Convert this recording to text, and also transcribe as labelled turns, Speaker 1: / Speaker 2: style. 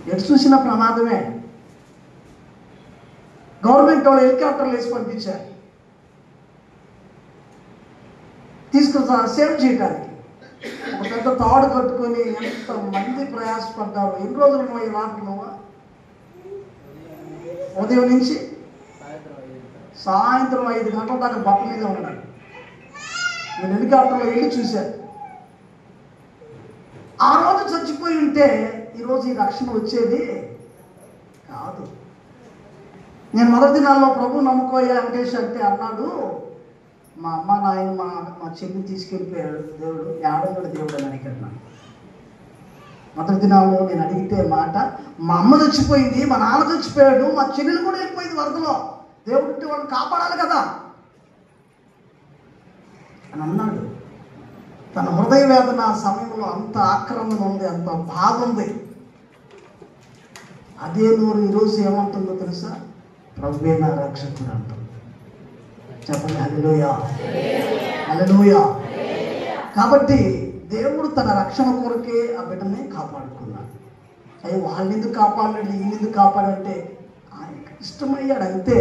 Speaker 1: ఎటు చూసిన ప్రమాదమే. గవర్నమెంట్ వాళ్ళు హెలికాప్టర్లు వేసి పంపించారు తీసుకుని సేవ్ చేయడానికి. ఒక పెద్ద తాడు కట్టుకొని ఎంతమంది ప్రయాసపడ్డారు. ఎన్ని రోజులు నువ్వు ఈ రాత్రి నువ్వు? ఉదయం నుంచి సాయంత్రం 5 గంటల దాకా బట్ట మీద ఉన్నాడు. నేను హెలికాప్టర్లో వెళ్ళి చూశాను. ఆ రోజు చచ్చిపోయి ఉంటే ఈరోజు ఈ రక్షణ వచ్చేది కాదు. నేను మొదటి దినాల్లో ప్రభు నమ్ముకోయా వెంకటేష్ అంటే అన్నాడు, మా అమ్మ నాయన మా చెల్లిని తీసుకెళ్ళిపోయాడు దేవుడు, ఏడన్నాడు దేవుడు అని అడిగాడు. మొదటి దినాల్లో నేను అడిగితే మాట, మా అమ్మ చచ్చిపోయింది, మా నాన్న చచ్చిపోయాడు, మా చెల్లెలు కూడా వెళ్ళిపోయింది వరదలో, దేవుడు వాళ్ళని కాపాడాలి కదా అని అన్నాడు. తన హృదయ వేదన సమయంలో అంత ఆక్రమణ ఉంది, అంత బాధ ఉంది. అదే నోరు ఈరోజు ఏమంటుందో తెలుసా? ప్రభువే నా రక్షకుడు అంటుంది. చెప్పండి హల్లెలూయా, హల్లెలూయా. కాబట్టి దేవుడు తన రక్షణ కొరకే ఆ బిడ్డని కాపాడుకున్నాడు. అయ్యో వాళ్ళని ఎందుకు కాపాడాడు, ఈయన ఎందుకు కాపాడంటే ఆయనకు ఇష్టమయ్యాడు అంతే.